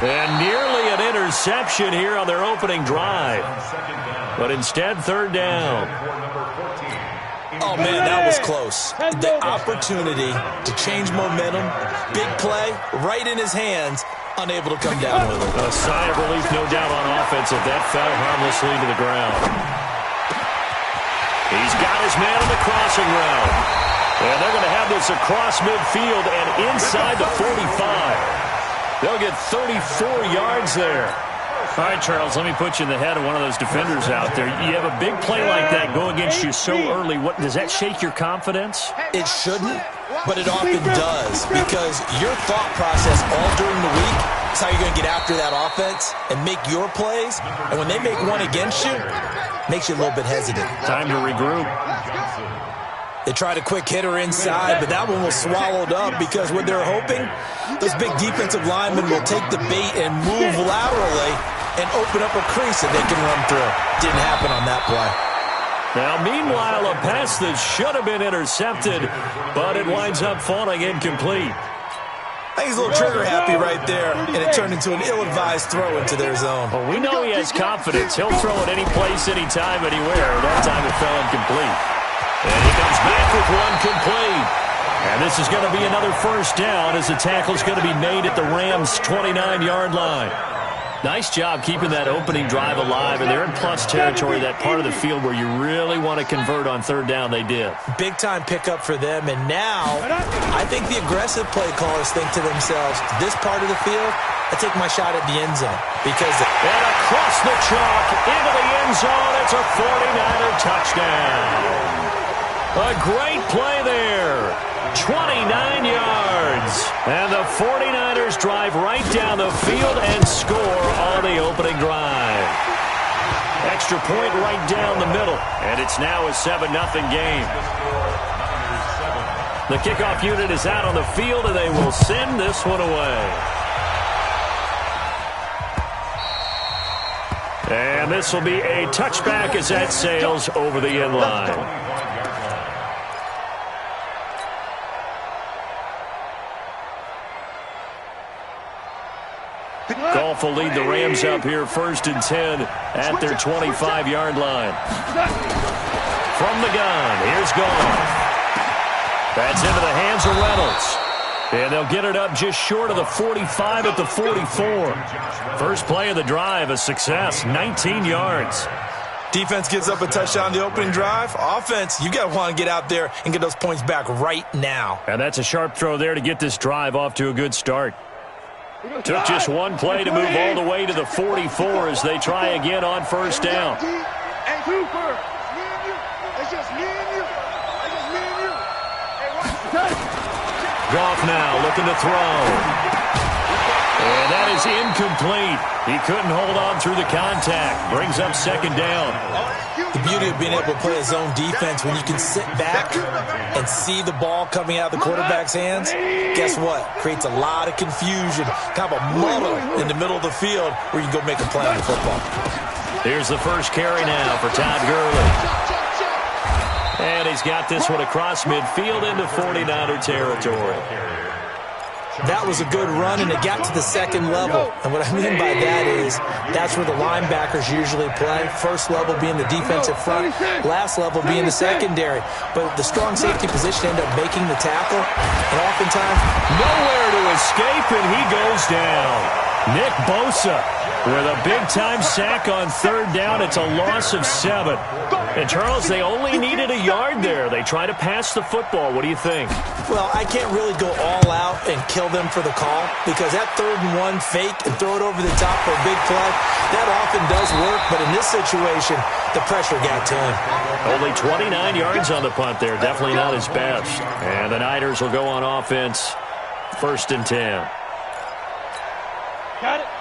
And nearly an interception here on their opening drive. But instead, third down. Oh, man, that was close. The opportunity to change momentum, big play, right in his hands, unable to come down with it. A sigh of relief, no doubt, on offense if that fell harmlessly to the ground. He's got his man on the crossing route. And they're going to have this across midfield and inside the 45. They'll get 34 yards there. All right, Charles, let me put you in the head of one of those defenders out there. You have a big play like that go against you so early. What does that shake your confidence? It shouldn't, but it often does, because your thought process all during the week is how you're going to get after that offense and make your plays. And when they make one against you, it makes you a little bit hesitant. Time to regroup. They tried a quick hitter inside, but that one was swallowed up because what they're hoping, those big defensive linemen will take the bait and move laterally and open up a crease that they can run through. Didn't happen on that play. Now, meanwhile, a pass that should have been intercepted, but it winds up falling incomplete. I think he's a little trigger-happy right there, and it turned into an ill-advised throw into their zone. Well, we know he has confidence. He'll throw it any place, anytime, anywhere. That time it fell incomplete. And he comes back with one complete. And this is going to be another first down as the tackle's going to be made at the Rams' 29-yard line. Nice job keeping that opening drive alive, and they're in plus territory, that part of the field where you really want to convert on third down. They did. Big-time pickup for them, and now I think the aggressive play callers think to themselves, this part of the field, I take my shot at the end zone. Because and across the chalk into the end zone, it's a 49er touchdown. A great play there. 29 yards. And the 49ers drive right down the field and score on the opening drive. Extra point right down the middle. And it's now a 7-0 game. The kickoff unit is out on the field, and they will send this one away. And this will be a touchback as that sails over the end line. Goff will lead the Rams up here 1st and 10 at their 25-yard line. From the gun, here's Goff. That's into the hands of Reynolds. And they'll get it up just short of the 45 at the 44. First play of the drive, a success, 19 yards. Defense gives up a touchdown the opening drive. Offense, you got to want to get out there and get those points back right now. And that's a sharp throw there to get this drive off to a good start. Took just one play to move all the way to the 44 as they try again on first down. Goff now looking to throw. And that is incomplete. He couldn't hold on through the contact. Brings up second down. The beauty of being able to play a zone defense when you can sit back and see the ball coming out of the quarterback's hands, guess what? Creates a lot of confusion, kind of a muddle in the middle of the field where you can go make a play on the football. Here's the first carry now for Todd Gurley. And he's got this one across midfield into 49er territory. That was a good run, and it got to the second level. And what I mean by that is that's where the linebackers usually play. First level being the defensive front, last level being the secondary. But the strong safety position ended up making the tackle, and oftentimes nowhere to escape, and he goes down. Nick Bosa with a big-time sack on third down. It's a loss of 7. And, Charles, they only needed a yard there. They try to pass the football. What do you think? Well, I can't really go all out and kill them for the call because that 3rd and 1 fake and throw it over the top for a big play, that often does work. But in this situation, the pressure got to him. Only 29 yards on the punt there. Definitely not his best. And the Niners will go on offense 1st and 10.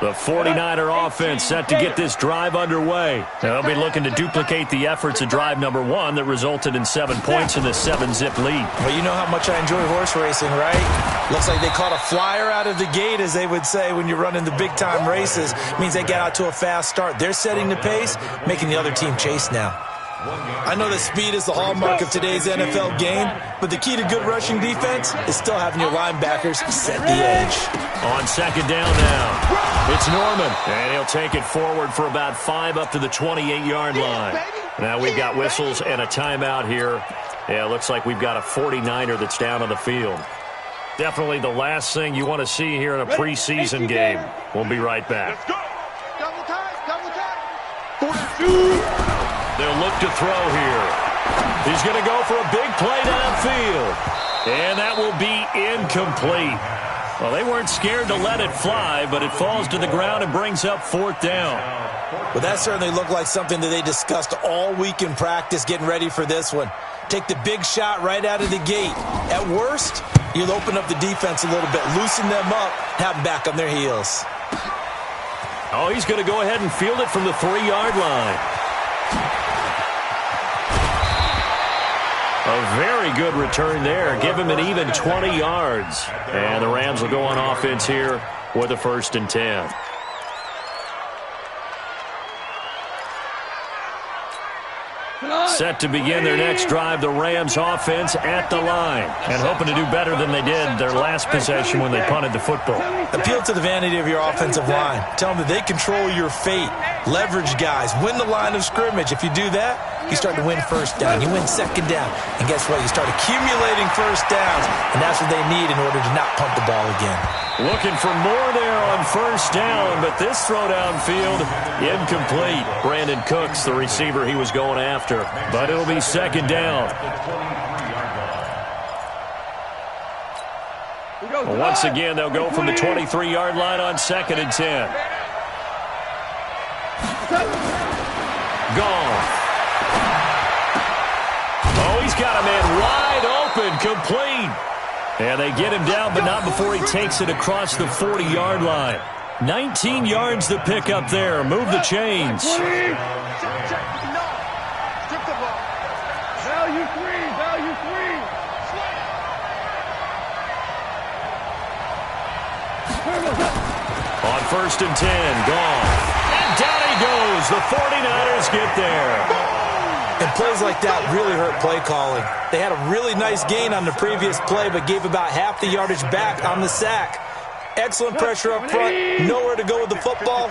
The 49er offense set to get this drive underway. They'll be looking to duplicate the efforts of drive number 1 that resulted in 7 points in the 7-zip lead. Well, you know how much I enjoy horse racing, right? Looks like they caught a flyer out of the gate, as they would say when you're running the big-time races. It means they get out to a fast start. They're setting the pace, making the other team chase now. I know that speed is the hallmark of today's NFL game, but the key to good rushing defense is still having your linebackers set the edge. On second down now, it's Norman, and he'll take it forward for about 5 up to the 28-yard line. Now we've got whistles and a timeout here. Yeah, it looks like we've got a 49er that's down on the field. Definitely the last thing you want to see here in a preseason game. We'll be right back. Double time, double time. They'll look to throw here. He's going to go for a big play downfield. And that will be incomplete. Well, they weren't scared to let it fly, but it falls to the ground and brings up 4th down. Well, that certainly looked like something that they discussed all week in practice getting ready for this one. Take the big shot right out of the gate. At worst, you'll open up the defense a little bit, loosen them up, have them back on their heels. Oh, he's going to go ahead and field it from the 3-yard line. A very good return there. Give him an even 20 yards. And the Rams will go on offense here with a 1st and 10. Set to begin their next drive, the Rams offense at the line. And hoping to do better than they did their last possession when they punted the football. Appeal to the vanity of your offensive line. Tell them that they control your fate. Leverage guys. Win the line of scrimmage. If you do that, you start to win 1st down. You win 2nd down. And guess what? You start accumulating 1st downs. And that's what they need in order to not punt the ball again. Looking for more there on 1st down, but this throw downfield, incomplete. Brandon Cooks, the receiver he was going after. But it'll be 2nd down. Well, once again, they'll go from the 23-yard line on 2nd and 10. Gone. Oh, he's got a man wide open, complete. And they get him down, but not before he takes it across the 40-yard line. 19 yards to pick up there. Move the chains. Value 3, value 3. On 1st and 10, gone. And down he goes. The 49ers get there. And plays like that really hurt play calling. They had a really nice gain on the previous play, but gave about half the yardage back on the sack. Excellent pressure up front. Nowhere to go with the football.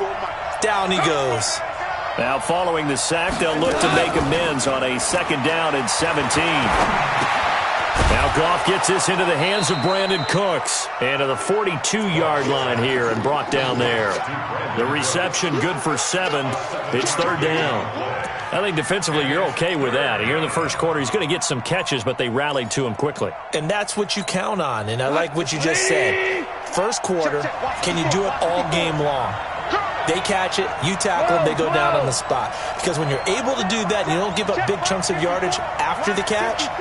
Down he goes. Now following the sack, they'll look to make amends on a 2nd down and 17. Now Goff gets this into the hands of Brandon Cooks. And to the 42-yard line here and brought down there. The reception good for 7. It's 3rd down. I think defensively you're okay with that. Here in the 1st quarter, he's going to get some catches, but they rallied to him quickly. And that's what you count on, and I like what you just said. 1st quarter, can you do it all game long? They catch it, you tackle them, they go down on the spot. Because when you're able to do that and you don't give up big chunks of yardage after the catch,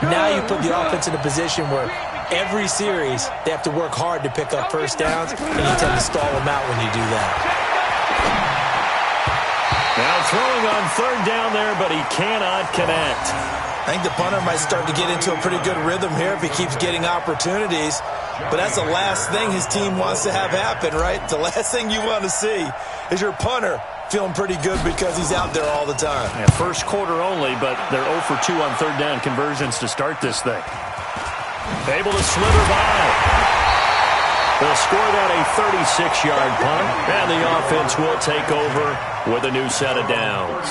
now you put the offense in a position where every series they have to work hard to pick up 1st downs, and you tend to stall them out when you do that. Now throwing on 3rd down there, but he cannot connect. I think the punter might start to get into a pretty good rhythm here if he keeps getting opportunities. But that's the last thing his team wants to have happen, right? The last thing you want to see is your punter feeling pretty good because he's out there all the time. Yeah, 1st quarter only, but they're 0 for 2 on 3rd down conversions to start this thing. Able to slither by. They'll score that a 36-yard punt, and the offense will take over with a new set of downs.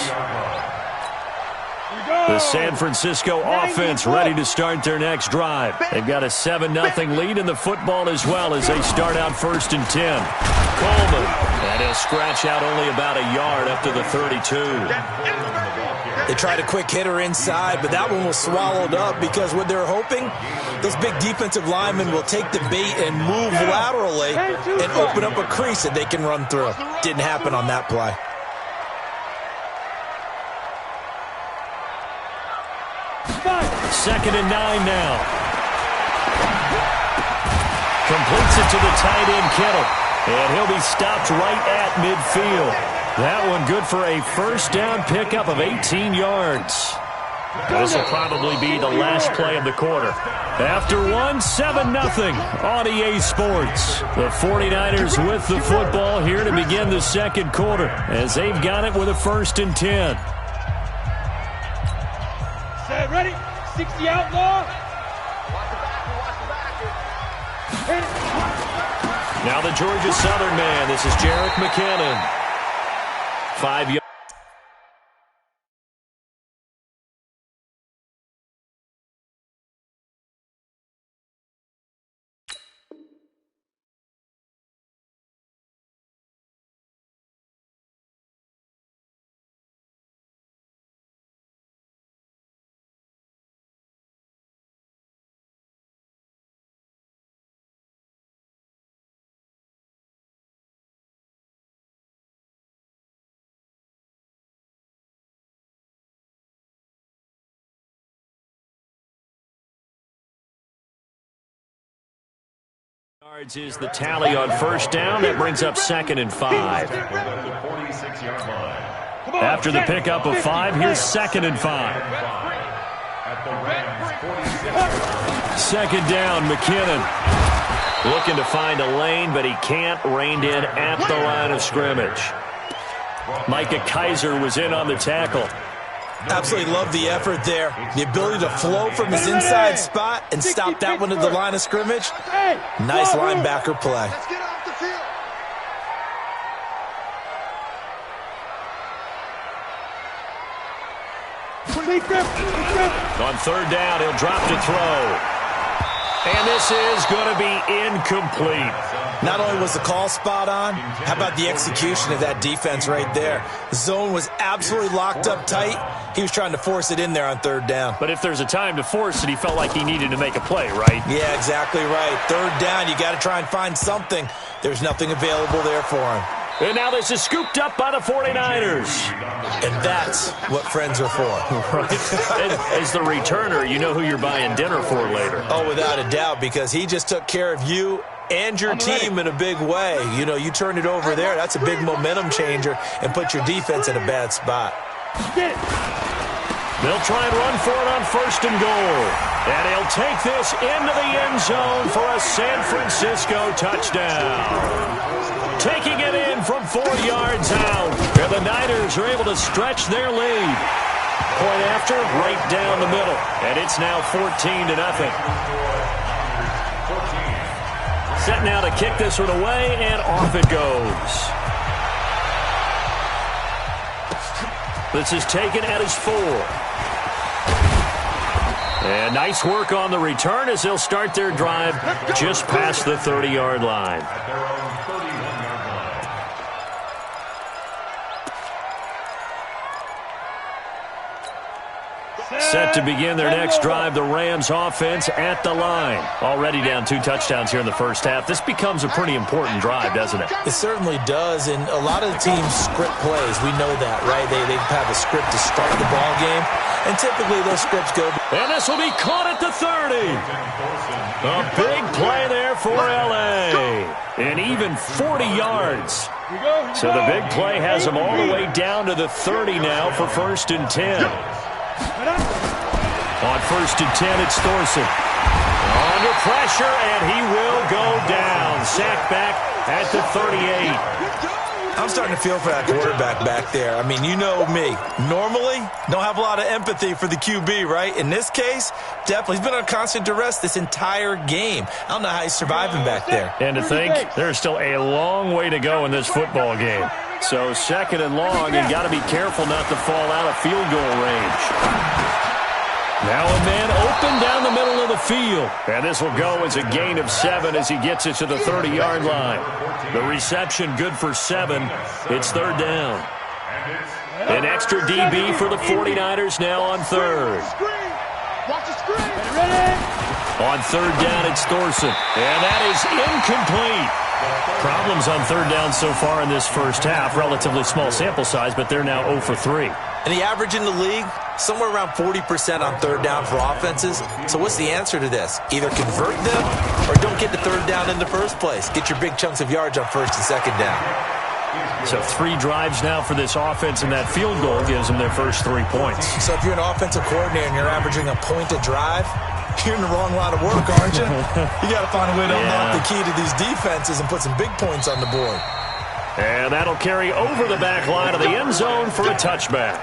The San Francisco offense ready to start their next drive. They've got a 7-0 lead in the football as well as they start out 1st and 10. Coleman, and he'll scratch out only about a yard up to the 32. They tried a quick hitter inside, but that one was swallowed up because what they're hoping, those big defensive linemen will take the bait and move laterally and open up a crease that they can run through. Didn't happen on that play. Second and 9 now. Completes it to the tight end, Kittle. And he'll be stopped right at midfield. That one good for a 1st down pickup of 18 yards. This will probably be the last play of the quarter. After 7-0 on EA Sports. The 49ers with the football here to begin the 2nd quarter as they've got it with a 1st and 10. Get ready. 60 outlaw. Now the Georgia Southern man. This is Jerick McKinnon. 5 yards. Is the tally on first down. That brings up 2nd and 5. After the pickup of 5, here's 2nd and 5. 2nd down, McKinnon. Looking to find a lane, but he can't. Reined in at the line of scrimmage. Micah Kaiser was in on the tackle. Absolutely love the effort there. The ability to flow from his inside spot and stop that one at the line of scrimmage. Nice linebacker play. Let's get off the field. On 3rd down, he'll drop to throw. And this is going to be incomplete. Not only was the call spot on, how about the execution of that defense right there? The zone was absolutely locked up tight. He was trying to force it in there on 3rd down. But if there's a time to force it, he felt like he needed to make a play, right? Yeah, exactly right. 3rd down, you got to try and find something. There's nothing available there for him. And now this is scooped up by the 49ers. And that's what friends are for. Right. As the returner, you know who you're buying dinner for later. Oh, without a doubt, because he just took care of you and your team in a big way. You know, you turn it over there, that's a big momentum changer and put your defense in a bad spot. They'll try and run for it on 1st and goal. And he'll take this into the end zone for a San Francisco touchdown. Taking it in from 4 yards out. And the Niners are able to stretch their lead. Point after, right down the middle. And it's now 14-0. Set now to kick this one away, and off it goes. This is taken at his 4. And nice work on the return as they'll start their drive just past the 30-yard line. Set to begin their next drive, the Rams offense at the line. Already down 2 touchdowns here in the first half. This becomes a pretty important drive, doesn't it? It certainly does, and a lot of the teams script plays. We know that, right? They have a script to start the ball game, and typically those scripts go. And this will be caught at the 30. A big play there for L.A. And even 40 yards. So the big play has them all the way down to the 30 now for 1st and 10. On 1st and 10, it's Thorson. Under pressure, and he will go down. Sacked back at the 38. I'm starting to feel for that quarterback back there. I mean, you know me. Normally, don't have a lot of empathy for the QB, right? In this case, definitely. He's been on constant duress this entire game. I don't know how he's surviving back there. And to think, there's still a long way to go in this football game. So 2nd and long, and got to be careful not to fall out of field goal range. Now a man open down the middle of the field. And this will go as a gain of 7 as he gets it to the 30-yard line. The reception good for 7. It's 3rd down. An extra DB for the 49ers now on 3rd. Watch the screen. On 3rd down, it's Thorson. And that is incomplete. Problems on 3rd down so far in this first half. Relatively small sample size, but they're now 0 for 3. And the average in the league, somewhere around 40% on 3rd down for offenses. So what's the answer to this? Either convert them or don't get to 3rd down in the first place. Get your big chunks of yards on 1st and 2nd down. So 3 drives now for this offense, and that field goal gives them their first 3 points. So if you're an offensive coordinator and you're averaging a point a drive, you're in the wrong line of work, aren't you? You got to find a way to unlock the key to these defenses and put some big points on the board. And that'll carry over the back line of the end zone for a touchback.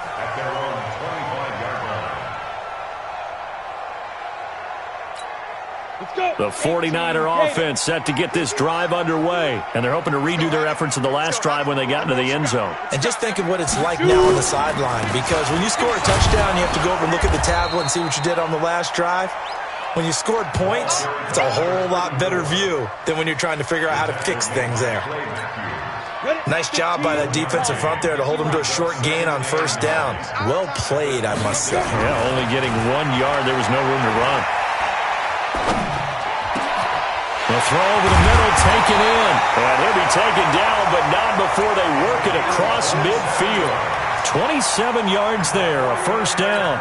The 49er offense set to get this drive underway, and they're hoping to redo their efforts in the last drive when they got into the end zone. And just think of what it's like now on the sideline, because when you score a touchdown, you have to go over and look at the tablet and see what you did on the last drive. When you scored points, it's a whole lot better view than when you're trying to figure out how to fix things there. Nice job by that defensive front there to hold them to a short gain on first down. Well played, I must say. Yeah, only getting 1 yard. There was no room to run. The throw over the middle, taken in. And he'll be taken down, but not before they work it across midfield. 27 yards there, a first down.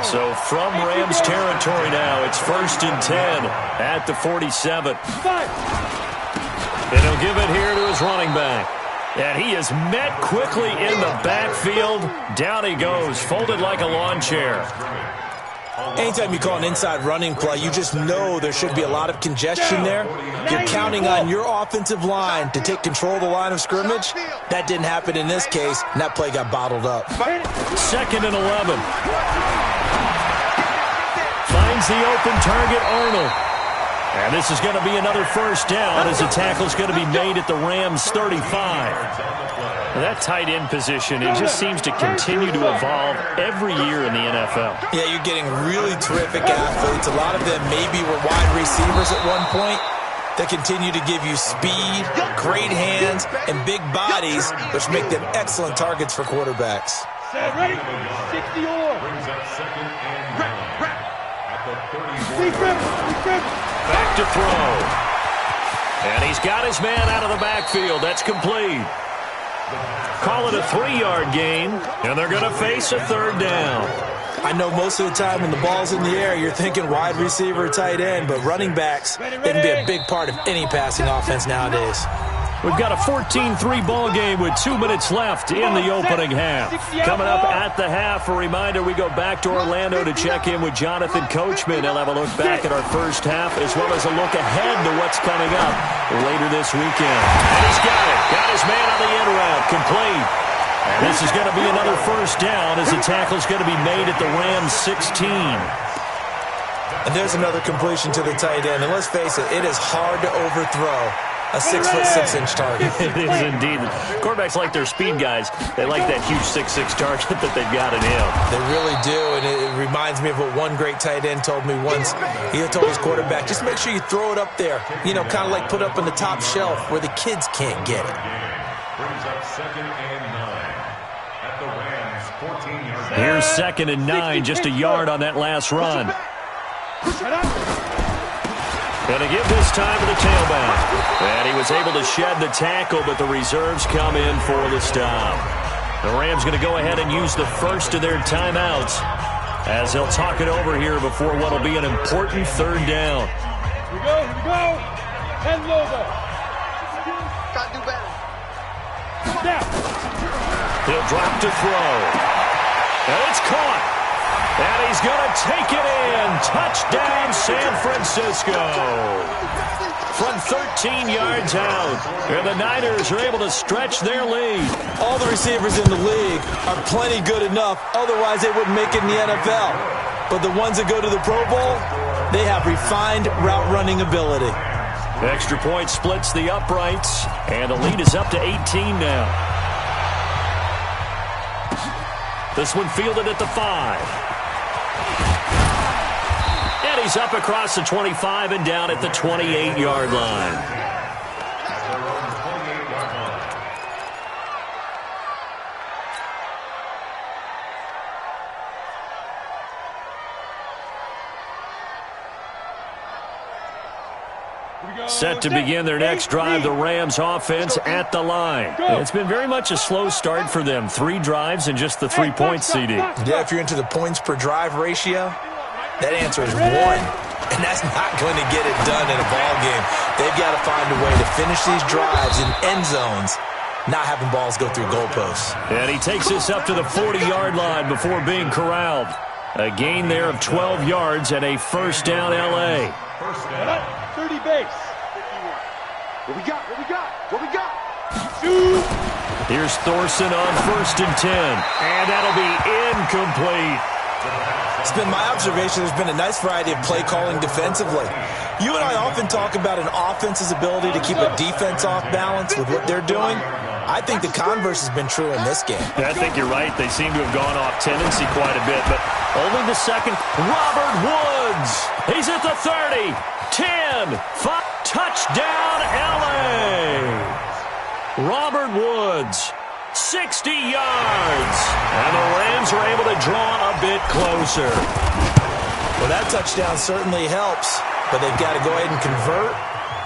So from Rams territory now, it's 1st and 10 at the 47. And he'll give it here to his running back. And he is met quickly in the backfield. Down he goes, folded like a lawn chair. Anytime you call an inside running play, you just know there should be a lot of congestion there. You're counting on your offensive line to take control of the line of scrimmage. That didn't happen in this case, and that play got bottled up. 2nd and 11. Finds the open target, Arnold. And this is going to be another first down as the tackle's going to be made at the Rams' 35. That tight end position, it just seems to continue to evolve every year in the NFL. Yeah, you're getting really terrific athletes. A lot of them maybe were wide receivers at one point. They continue to give you speed, great hands, and big bodies, which make them excellent targets for quarterbacks. Ready? 60 or. Back to throw. And he's got his man out of the backfield. That's complete. Call it a 3-yard gain, and they're going to face a 3rd down. I know most of the time when the ball's in the air, you're thinking wide receiver, tight end, but running backs, they can be a big part of any passing offense nowadays. We've got a 14-3 ball game with 2 minutes left in the opening half. Coming up at the half, a reminder, we go back to Orlando to check in with Jonathan Coachman. He'll have a look back at our first half as well as a look ahead to what's coming up later this weekend. And he's got it. Got his man on the end route. Complete. And this is going to be another first down as the tackle's going to be made at the Rams' 16. And there's another completion to the tight end. And let's face it, it is hard to overthrow a 6'6" target. It is indeed. Quarterbacks like their speed guys. They like that huge 6'6" target that they've got in him. They really do, and it reminds me of what one great tight end told me once. He told his quarterback, just make sure you throw it up there. You know, kind of like put up on the top shelf where the kids can't get it. Brings up 2nd and 9 at the Rams' 14-yard line. Here's 2nd and 9, just a yard on that last run. Going to give this time to the tailback. And he was able to shed the tackle, but the reserves come in for the stop. The Rams going to go ahead and use the first of their timeouts as they'll talk it over here before what will be an important 3rd down. Here we go. Head over. Gotta do better. Down. He'll drop to throw. And it's caught. And he's going to take it in. Touchdown, San Francisco. From 13 yards out. And the Niners are able to stretch their lead. All the receivers in the league are plenty good enough. Otherwise, they wouldn't make it in the NFL. But the ones that go to the Pro Bowl, they have refined route running ability. Extra point splits the uprights. And the lead is up to 18 now. This one fielded at the 5. And he's up across the 25 and down at the 28-yard line. Set to begin their next drive, the Rams offense at the line. It's been very much a slow start for them. 3 drives and just the 3 points, CD. Yeah, if you're into the points per drive ratio, that answer is 1. And that's not going to get it done in a ball game. They've got to find a way to finish these drives in end zones, not having balls go through goalposts. And he takes this up to the 40-yard line before being corralled. A gain there of 12 yards and a first down L.A. 30 base. What we got? Here's Thorson on 1st and 10. And that'll be incomplete. It's been my observation there's been a nice variety of play calling defensively. You and I often talk about an offense's ability to keep a defense off balance with what they're doing. I think the converse has been true in this game. I think you're right. They seem to have gone off tendency quite a bit, but only the second. Robert Woods. He's at the 30, 10, 5. Touchdown, L.A. Robert Woods, 60 yards. And the Rams are able to draw a bit closer. Well, that touchdown certainly helps, but they've got to go ahead and convert,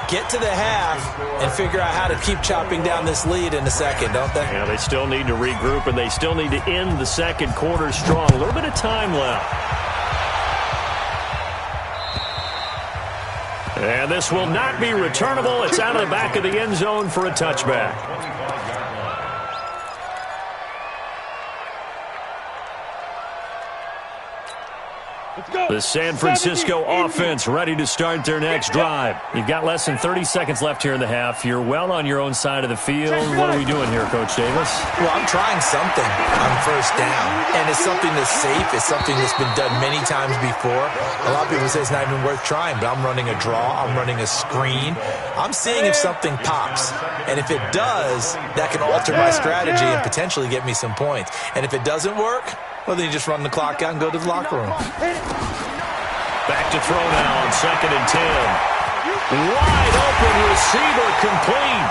get to the half, and figure out how to keep chopping down this lead in a second, don't they? Yeah, they still need to regroup, and they still need to end the second quarter strong. A little bit of time left. And this will not be returnable. It's out of the back of the end zone for a touchback. The San Francisco offense ready to start their next drive. You've got less than 30 seconds left here in the half. You're well on your own side of the field. What are we doing here, Coach Davis? Well, I'm trying something on first down, and it's something that's safe. It's something that's been done many times before. A lot of people say it's not even worth trying, but I'm running a draw. I'm running a screen. I'm seeing if something pops, and if it does, that can alter my strategy and potentially get me some points. And if it doesn't work, well, then you just run the clock out and go to the locker room. Back to throw now on 2nd and 10. Wide open receiver complete.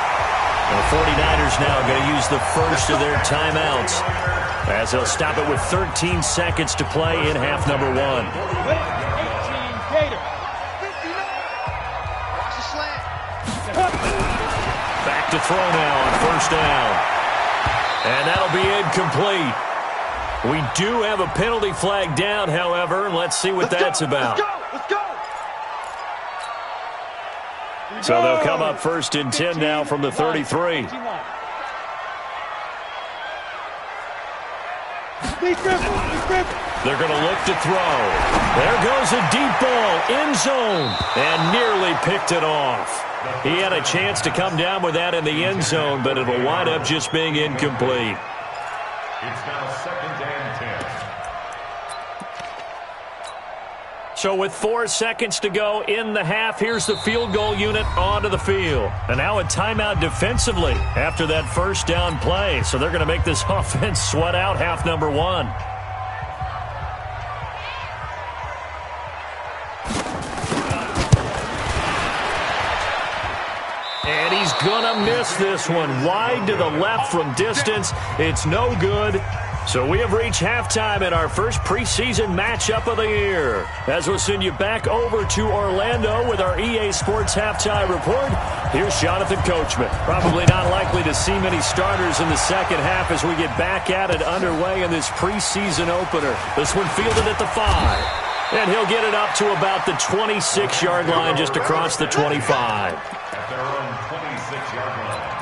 The 49ers now going to use the first of their timeouts as they'll stop it with 13 seconds to play in half number 1. 18, Gator. Watch the slant. Back to throw now on 1st down. And that'll be incomplete. We do have a penalty flag down, however. Let's see what that's about. Let's go. So they'll come up 1st and 10 now from the 33. They're going to look to throw. There goes a deep ball, end zone, and nearly picked it off. He had a chance to come down with that in the end zone, but it'll wind up just being incomplete. It's now 2nd and 10. So with 4 seconds to go in the half, here's the field goal unit onto the field. And now a timeout defensively after that first down play. So they're going to make this offense sweat out half number 1. And he's going to miss this one. Wide to the left from distance. It's no good. So we have reached halftime in our first preseason matchup of the year. As we'll send you back over to Orlando with our EA Sports Halftime Report, here's Jonathan Coachman. Probably not likely to see many starters in the second half as we get back at it underway in this preseason opener. This one fielded at the 5. And he'll get it up to about the 26-yard line just across the 25. At their own 26-yard line.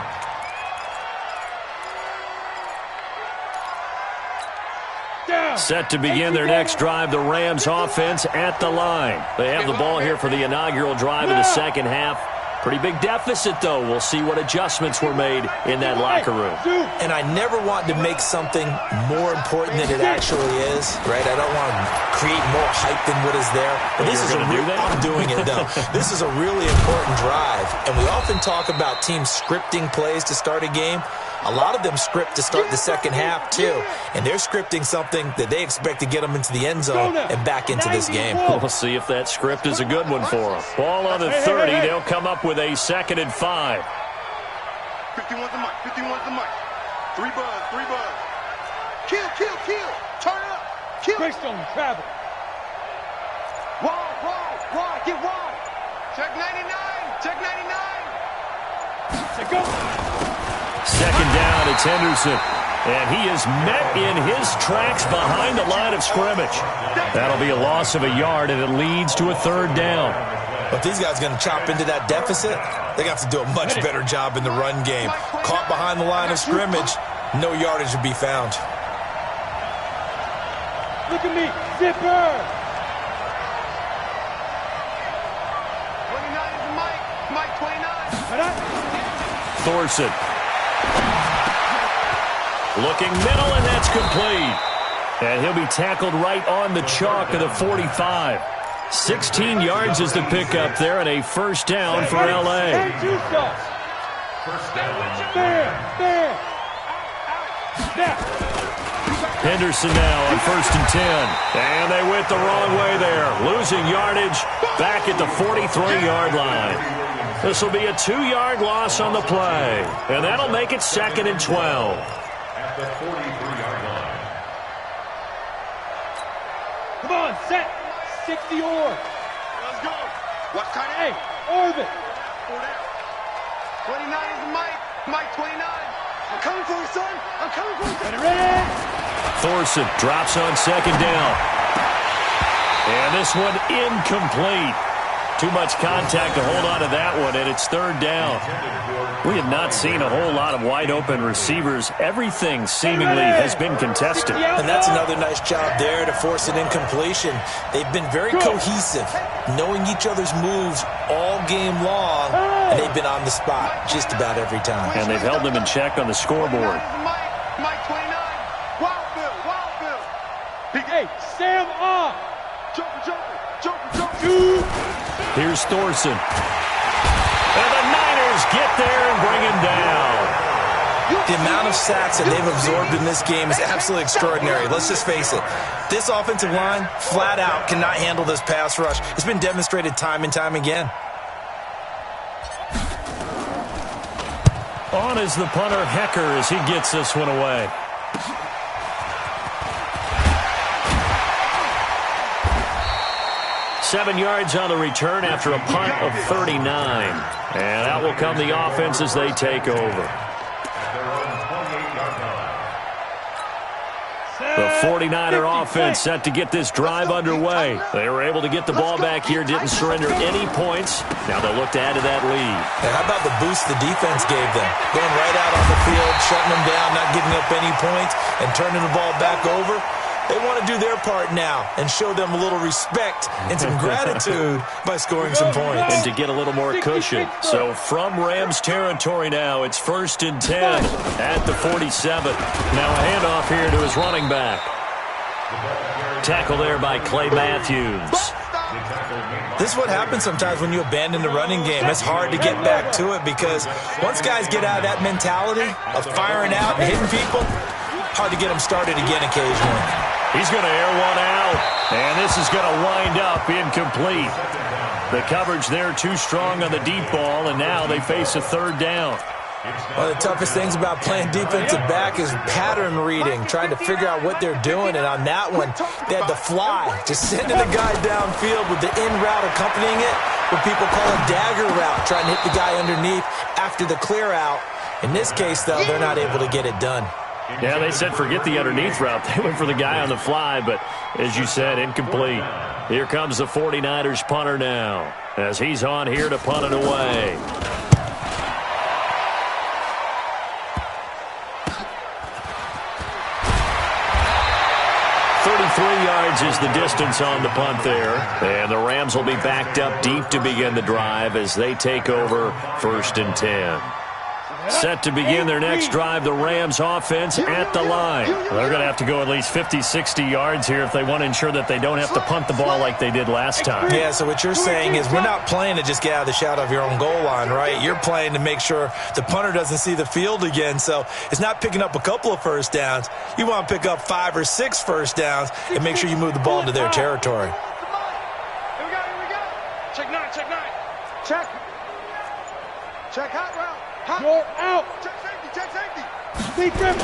Set to begin their next drive, the Rams offense at the line. They have the ball here for the inaugural drive of the second half. Pretty big deficit, though. We'll see what adjustments were made in that locker room. And I never want to make something more important than it actually is, right? I don't want to create more hype than what is there. But this is I'm doing it, though. This is a really important drive. And we often talk about teams scripting plays to start a game. A lot of them script to start the second half, too. And they're scripting something that they expect to get them into the end zone and back into this game. We'll see if that script is a good one for them. Ball on the 30. They'll come up with a 2nd and 5. 51's the mic. 51's the mic. 3 buzz. 3 buzz. Kill. Turn it up. Kill. Greystone travel. Wide. Get wide. Check 99. Check 99. Say go. 2nd down, it's Henderson. And he is met in his tracks behind the line of scrimmage. That'll be a loss of a yard, and it leads to a 3rd down. But these guys are going to chop into that deficit. They're going to have to do a much better job in the run game. Caught behind the line of scrimmage, no yardage to be found. Look at me. Zipper. 29 is the mic. Mic 29. Thorson. Looking middle, and that's complete. And he'll be tackled right on the chalk of the 45. 16 yards is the pickup there, and a first down for L.A. Henderson now on 1st and 10. And they went the wrong way there. Losing yardage back at the 43-yard line. This will be a 2-yard loss on the play. And that'll make it 2nd and 12. At the 43-yard line. Come on, set. 60 or. Let's go. Watch tight Hey, end. orbit. 4 down. 29 is Mike. Mike 29. I'm coming for you, son. I'm coming for you. Get it ready. Thorson drops on 2nd down. And this one incomplete. Too much contact to hold on to that one, and it's 3rd down. We have not seen a whole lot of wide-open receivers. Everything seemingly has been contested. And that's another nice job there to force an incompletion. They've been very cohesive, knowing each other's moves all game long, and they've been on the spot just about every time. And they've held them in check on the scoreboard. Mike 29. Wild Bill. Hey, Sam off. Joker. Here's Thorson. And the Niners get there and bring him down. The amount of sacks that they've absorbed in this game is absolutely extraordinary. Let's just face it. This offensive line, flat out, cannot handle this pass rush. It's been demonstrated time and time again. On is the punter, Hecker, as he gets this one away. Seven yards on the return after a punt of 39. And out will come the offense as they take over. The 49er offense set to get this drive underway. They were able to get the ball back here, didn't surrender any points. Now they'll look to add to that lead. And how about the boost the defense gave them? Going right out on the field, shutting them down, not giving up any points, and turning the ball back over. They want to do their part now and show them a little respect and some gratitude by scoring some points. And to get a little more cushion. So from Rams territory now, it's 1st and 10 at the 47. Now a handoff here to his running back. Tackle there by Clay Matthews. This is what happens sometimes when you abandon the running game. It's hard to get back to it because once guys get out of that mentality of firing out and hitting people, hard to get them started again occasionally. He's going to air one out, and this is going to wind up incomplete. The coverage there too strong on the deep ball, and now they face a 3rd down. One of the toughest things about playing defensive back is pattern reading, trying to figure out what they're doing, and on that one, they had to fly, just sending the guy downfield with the in route accompanying it, what people call a dagger route, trying to hit the guy underneath after the clear out. In this case, though, they're not able to get it done. Yeah, they said forget the underneath route. They went for the guy on the fly, but as you said, incomplete. Here comes the 49ers punter now, as he's on here to punt it away. Yards is the distance on the punt there. And the Rams will be backed up deep to begin the drive as they take over 1st and 10. Set to begin their next drive, the Rams offense at the line. They're going to have to go at least 50, 60 yards here if they want to ensure that they don't have to punt the ball like they did last time. Yeah, so what you're saying is we're not playing to just get out of the shadow of your own goal line, right? You're playing to make sure the punter doesn't see the field again. So it's not picking up a couple of first downs. You want to pick up 5 or 6 first downs and make sure you move the ball into their territory. Here we go. Check 9. Check hot route. You're out. Check safety. Be driven.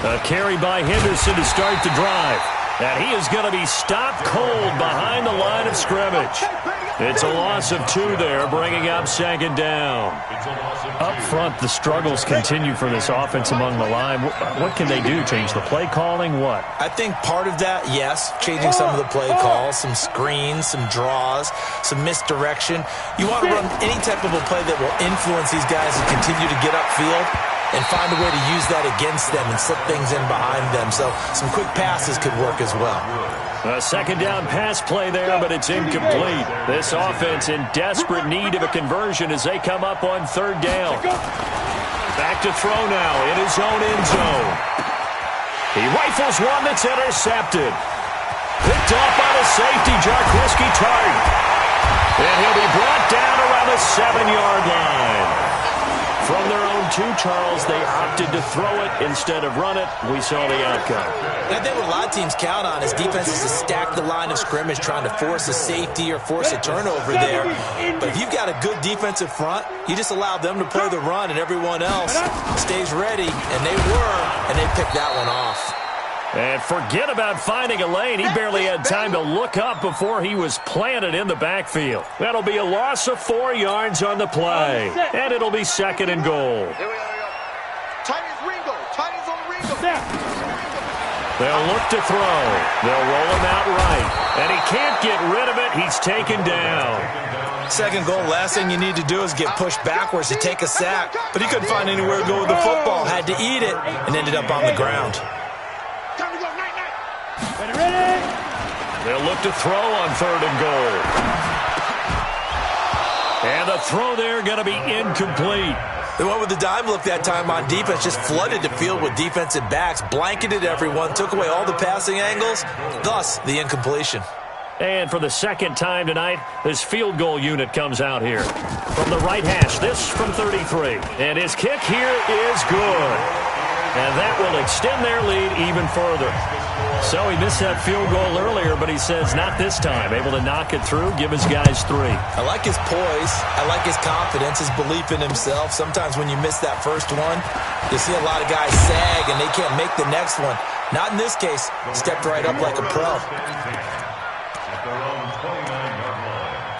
A carry by Henderson to start the drive. And he is going to be stopped cold behind the line of scrimmage. It's a loss of 2 there, bringing up 2nd down. Up front, the struggles continue for this offense among the line. What can they do? Change the play calling? What? I think part of that, yes, changing some of the play calls, some screens, some draws, some misdirection. You want to run any type of a play that will influence these guys to continue to get upfield and find a way to use that against them and slip things in behind them. So some quick passes could work as well. A 2nd down pass play there, but it's incomplete. This offense in desperate need of a conversion as they come up on 3rd down. Back to throw now in his own end zone. He rifles one that's intercepted. Picked off by the safety, Jarquiski Tart. And he'll be brought down around the 7-yard line. From their own 2, Charles, they opted to throw it instead of run it. We saw the outcome. And I think what a lot of teams count on is defenses to stack the line of scrimmage, trying to force a safety or force a turnover there. But if you've got a good defensive front, you just allow them to play the run, and everyone else stays ready. And they were, and they picked that one off. And forget about finding a lane. He barely had time to look up before he was planted in the backfield. That'll be a loss of 4 yards on the play. And it'll be 2nd and goal. Here we go. Tight ends Ringo. Tight ends on Ringo. They'll look to throw. They'll roll him out right. And he can't get rid of it. He's taken down. 2nd goal, last thing you need to do is get pushed backwards to take a sack. But he couldn't find anywhere to go with the football. Had to eat it and ended up on the ground. Time to go. Night. Ready. They'll look to throw on 3rd and goal. And the throw there going to be incomplete. They went with the dime look that time on defense, just flooded the field with defensive backs, blanketed everyone, took away all the passing angles, thus the incompletion. And for the 2nd time tonight, this field goal unit comes out here. From the right hash, this from 33. And his kick here is good. And that will extend their lead even further. So he missed that field goal earlier, but he says not this time. Able to knock it through, give his guys 3. I like his poise. I like his confidence, his belief in himself. Sometimes when you miss that first one, you see a lot of guys sag and they can't make the next one. Not in this case. Stepped right up like a pro. At their own 29-yard line.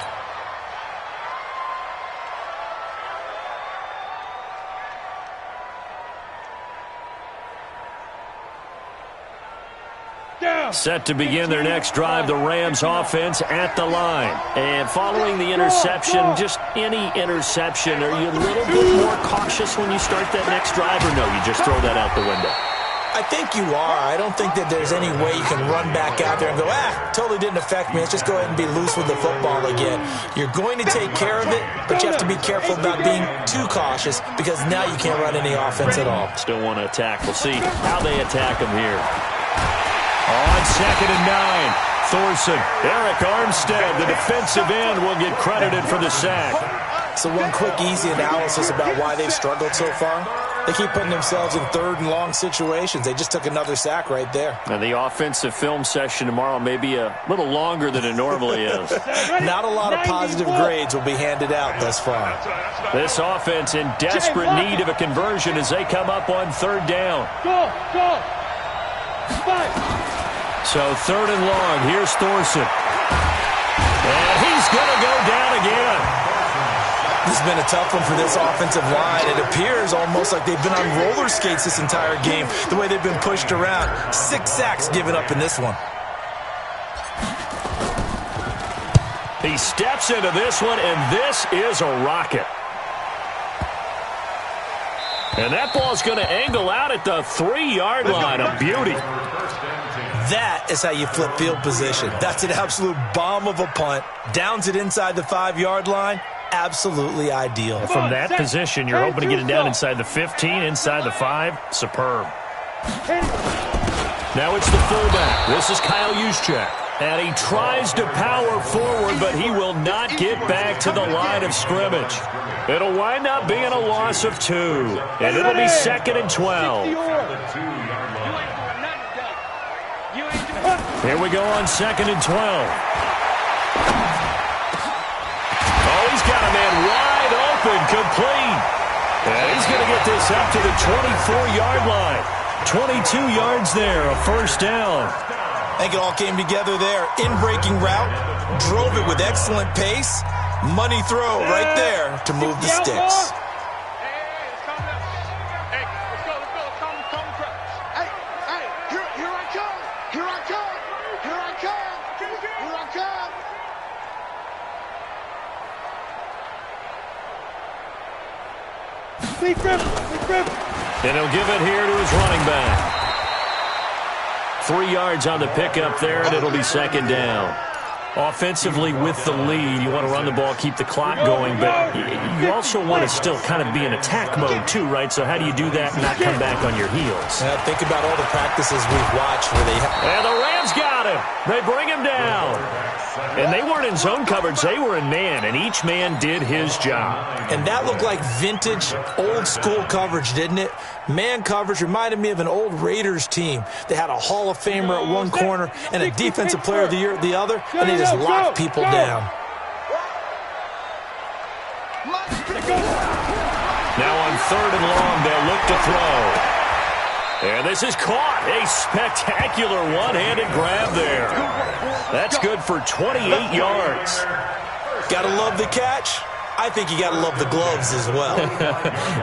Set to begin their next drive, the Rams offense at the line. And following the interception, just any interception, are you a little bit more cautious when you start that next drive, or no, you just throw that out the window? I think you are. I don't think that there's any way you can run back out there and go, totally didn't affect me. Let's just go ahead and be loose with the football again. You're going to take care of it, but you have to be careful about being too cautious because now you can't run any offense at all. Still want to attack. We'll see how they attack him here. On 2nd and 9, Thorson, Eric Armstead, the defensive end, will get credited for the sack. So one quick, easy analysis about why they've struggled so far. They keep putting themselves in 3rd and long situations. They just took another sack right there. And the offensive film session tomorrow may be a little longer than it normally is. Not a lot of positive grades will be handed out thus far. This offense in desperate need of a conversion as they come up on 3rd down. Go. So 3rd and long, here's Thorson. And he's going to go down again. This has been a tough one for this offensive line. It appears almost like they've been on roller skates this entire game, the way they've been pushed around. 6 sacks given up in this one. He steps into this one, and this is a rocket. And that ball's going to angle out at the 3-yard line. A beauty. That is how you flip field position. That's an absolute bomb of a punt. Downs it inside the 5-yard line. Absolutely ideal. From that position, you're hoping to get it down inside the 15, inside the 5. Superb. Now it's the fullback. This is Kyle Juszczyk. And he tries to power forward, but he will not get back to the line of scrimmage. It'll wind up being a loss of 2. And it'll be 2nd and 12. Here we go on 2nd and 12. Oh, he's got a man wide open, complete. And he's going to get this up to the 24-yard line. 22 yards there, a 1st down. I think it all came together there. In-breaking route, drove it with excellent pace. Money throw right there to move the sticks. Big grip. And he'll give it here to his running back. 3 yards on the pickup there, and it'll be 2nd down. Offensively with the lead, you want to run the ball, keep the clock going, but you also want to still kind of be in attack mode too, right? So how do you do that and not come back on your heels? Think about all the practices we've watched where they and the Rams got him. They bring him down. And they weren't in zone coverage. They were in man, and each man did his job. And that looked like vintage, old-school coverage, didn't it? Man coverage reminded me of an old Raiders team. They had a Hall of Famer at one corner and a Defensive Player of the Year at the other, and they just locked people down. Now on 3rd and long, they'll look to throw. And this is caught. A spectacular one-handed grab there. That's good for 28 yards. Gotta love the catch. I think you gotta love the gloves as well.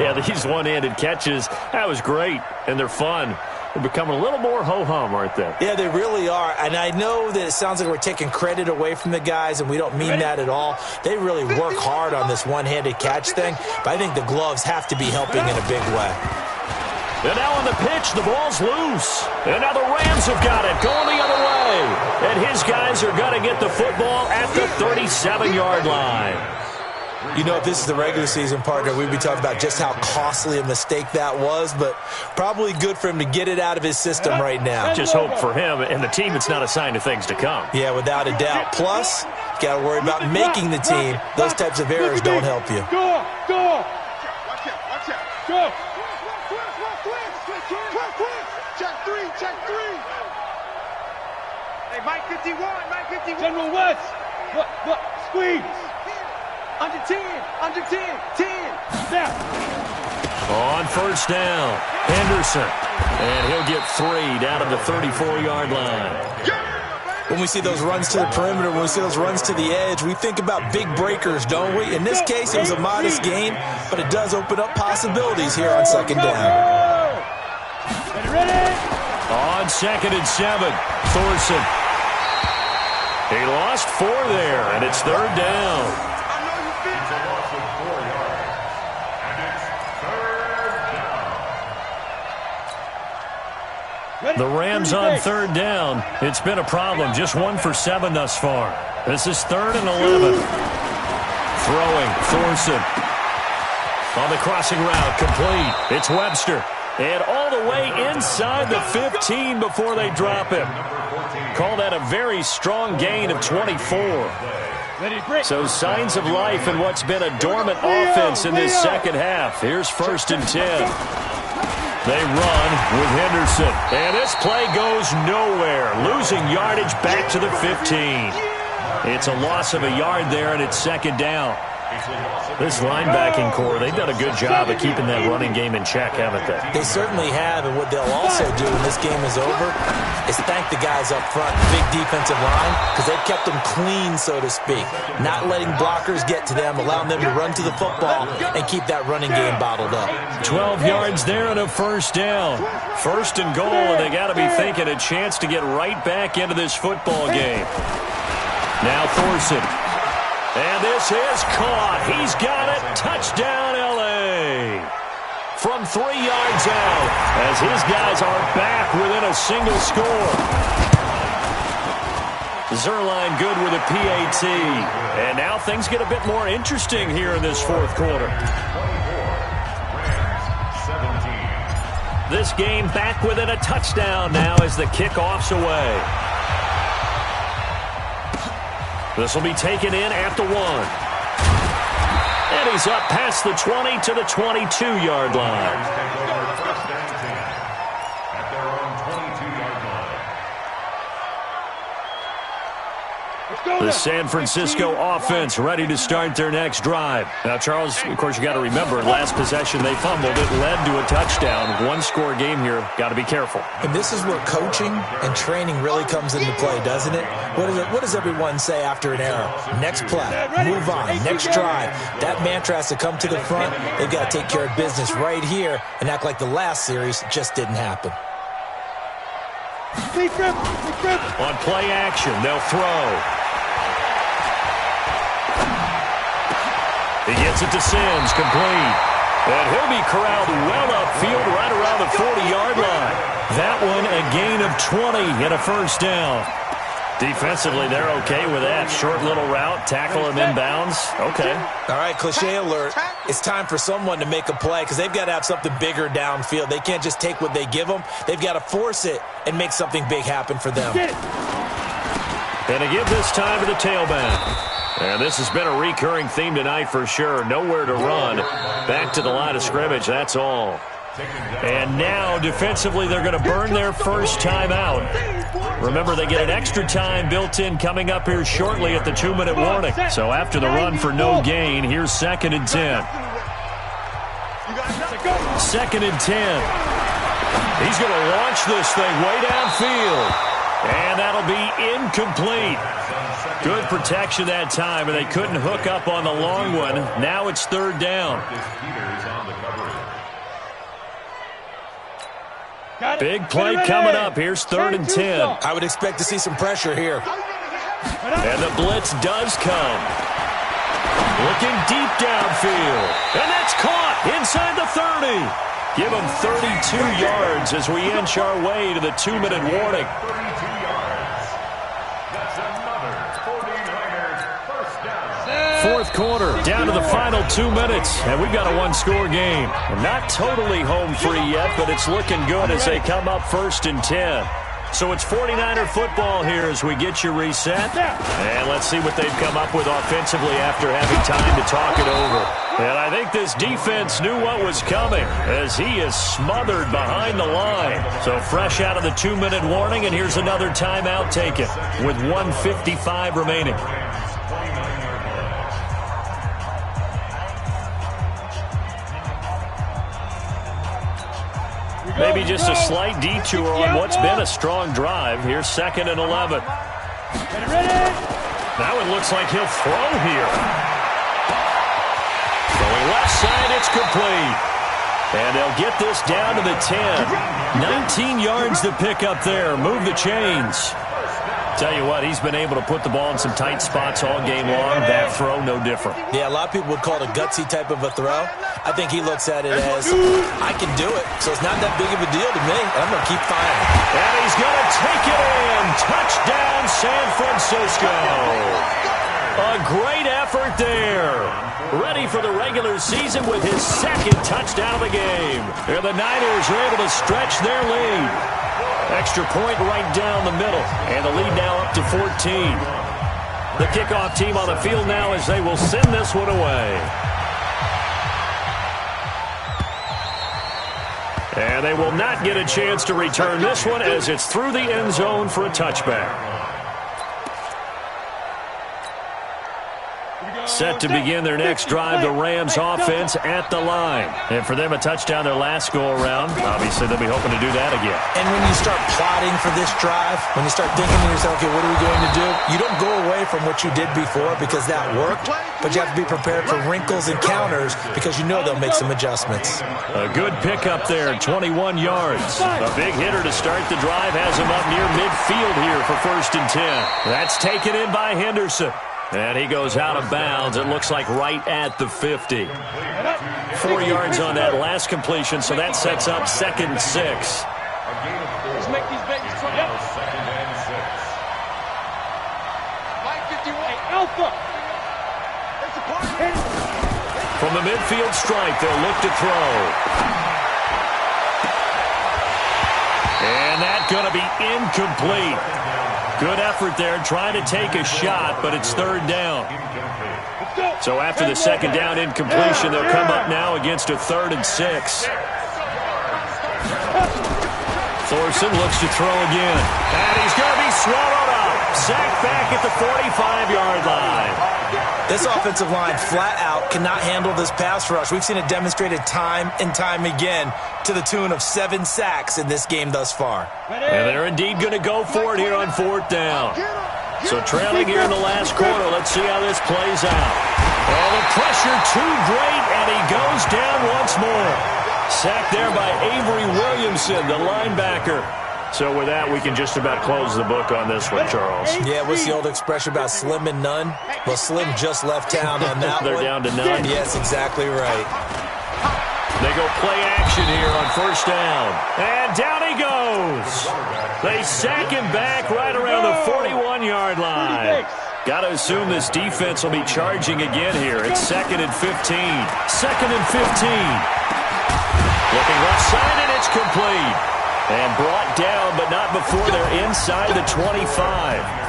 Yeah, these one-handed catches, that was great, and they're fun. They're becoming a little more ho-hum, aren't they? Yeah, they really are. And I know that it sounds like we're taking credit away from the guys, and we don't mean that at all. They really work hard on this one-handed catch thing, but I think the gloves have to be helping in a big way. And now on the pitch, the ball's loose. And now the Rams have got it, going the other way. And his guys are going to get the football at the 37-yard line. You know, if this is the regular season, partner, we'd be talking about just how costly a mistake that was, but probably good for him to get it out of his system right now. Just hope for him and the team it's not a sign of things to come. Yeah, without a doubt. Plus, you got to worry about making the team. Those types of errors don't help you. Go! Go! Watch out, watch out. Go! Check three. Hey, Mike 51, Mike 51. General West! What? Squeeze! Under 10, 10. Snap! On 1st down, Henderson. And he'll get 3 down at the 34-yard line. When we see those runs to the perimeter, when we see those runs to the edge, we think about big breakers, don't we? In this case, it was a modest gain, but it does open up possibilities here on 2nd down. Ready? On 2nd and 7, Thorson. He lost 4 there, and it's 3rd down. It's a loss of 4 yards. And it's 3rd down. The Rams on 3rd down. It's been a problem. Just 1 for 7 thus far. This is 3rd and 11. Throwing, Thorson. On the crossing route, complete. It's Webster. And all the way inside the 15 before they drop him. Call that a very strong gain of 24. So signs of life in what's been a dormant offense in this second half. Here's 1st and 10. They run with Henderson. And this play goes nowhere. Losing yardage back to the 15. It's a loss of a yard there, and it's 2nd down. This linebacking core, they've done a good job of keeping that running game in check, haven't they? They certainly have, and what they'll also do when this game is over is thank the guys up front, big defensive line, because they've kept them clean, so to speak. Not letting blockers get to them, allowing them to run to the football and keep that running game bottled up. 12 yards there and a 1st down. 1st and goal, and they got to be thinking a chance to get right back into this football game. Now Thorson. And this is caught. He's got it. Touchdown, L.A. From 3 yards out as his guys are back within a single score. Zerline good with a PAT. And now things get a bit more interesting here in this 4th quarter. This game back within a touchdown now as the kickoff's away. This will be taken in at the 1. And he's up past the 20 to the 22-yard line. At their own 22-yard line. The San Francisco offense ready to start their next drive. Now, Charles, of course, you got to remember, last possession they fumbled. It led to a touchdown. 1-score game here. Got to be careful. And this is where coaching and training really comes into play, doesn't it? What does everyone say after an error? Next play, move on, next drive. That mantra has to come to the front. They've got to take care of business right here and act like the last series just didn't happen. On play action, they'll throw. He gets it to Sims, complete. And he'll be corralled well upfield right around the 40-yard line. That one a gain of 20 and a 1st down. Defensively, they're okay with that. Short little route, tackle him inbounds. Okay. All right, cliche alert. It's time for someone to make a play because they've got to have something bigger downfield. They can't just take what they give them. They've got to force it and make something big happen for them. And to give this time to the tailback. And this has been a recurring theme tonight for sure. Nowhere to run. Back to the line of scrimmage, that's all. And now, defensively, they're going to burn their first time out. Remember, they get an extra time built in coming up here shortly at the 2-minute warning. So after the run for no gain, here's 2nd and 10. 2nd and 10. He's going to launch this thing way downfield. And that'll be incomplete. Good protection that time, and they couldn't hook up on the long one. Now it's 3rd down. Big play coming up. Here's 3rd and 10. I would expect to see some pressure here. And the blitz does come. Looking deep downfield. And that's caught inside the 30. Give them 32 yards as we inch our way to the 2-minute warning. Fourth quarter, down to the final 2 minutes, and we've got a one-score game. Not totally home free yet, but it's looking good as they come up 1st and 10. So it's 49er football here as we get you reset. And let's see what they've come up with offensively after having time to talk it over. And I think this defense knew what was coming as he is smothered behind the line. So fresh out of the 2-minute warning, and here's another timeout taken with 1:55 remaining. Maybe just a slight detour on what's been a strong drive. Here's 2nd and 11. Now it looks like he'll throw here. Going left side, it's complete. And they'll get this down to the 10. 19 yards to pick up there. Move the chains. Tell you what, he's been able to put the ball in some tight spots all game long. That throw, no different. Yeah, a lot of people would call it a gutsy type of a throw. I think he looks at it as, I can do it, so it's not that big of a deal to me. I'm going to keep firing. And he's going to take it in. Touchdown, San Francisco. A great effort there. Ready for the regular season with his 2nd touchdown of the game. And the Niners are able to stretch their lead. Extra point right down the middle. And the lead now up to 14. The kickoff team on the field now as they will send this one away. And they will not get a chance to return this one as it's through the end zone for a touchback. Set to begin their next drive, the Rams offense at the line. And for them, a touchdown their last go-around. Obviously, they'll be hoping to do that again. And when you start plotting for this drive, when you start thinking to yourself, okay, what are we going to do? You don't go away from what you did before because that worked, but you have to be prepared for wrinkles and counters because you know they'll make some adjustments. A good pickup there, 21 yards. A big hitter to start the drive has him up near midfield here for 1st and 10. That's taken in by Henderson. And he goes out of bounds. It looks like right at the 50. 4 yards on that last completion, so that sets up 2nd and 6. Let's make these babies come up. Hey, Alpha. From the midfield strike, they'll look to throw. And that's going to be incomplete. Good effort there, trying to take a shot, but it's 3rd down. So after the 2nd down incompletion, they'll come up now against a 3rd and 6. Thorson looks to throw again. And he's going to be swallowed up. Sacked back at the 45-yard line. This offensive line flat out cannot handle this pass rush. We've seen it demonstrated time and time again to the tune of 7 sacks in this game thus far. And they're indeed going to go for it here on 4th down. So trailing here in the last quarter, let's see how this plays out. Oh, the pressure too great, and he goes down once more. Sacked there by Avery Williamson, the linebacker. So with that, we can just about close the book on this one, Charles. Yeah, what's the old expression about slim and none? Well, Slim just left town on that They're one. down to none. Yes, exactly right. They go play action here on first down. And down he goes. They sack him back right around the 41-yard line. Got to assume this defense will be charging again here. It's 2nd and 15. 2nd and 15. Looking left side, and it's complete. And brought down, but not before they're inside the 25.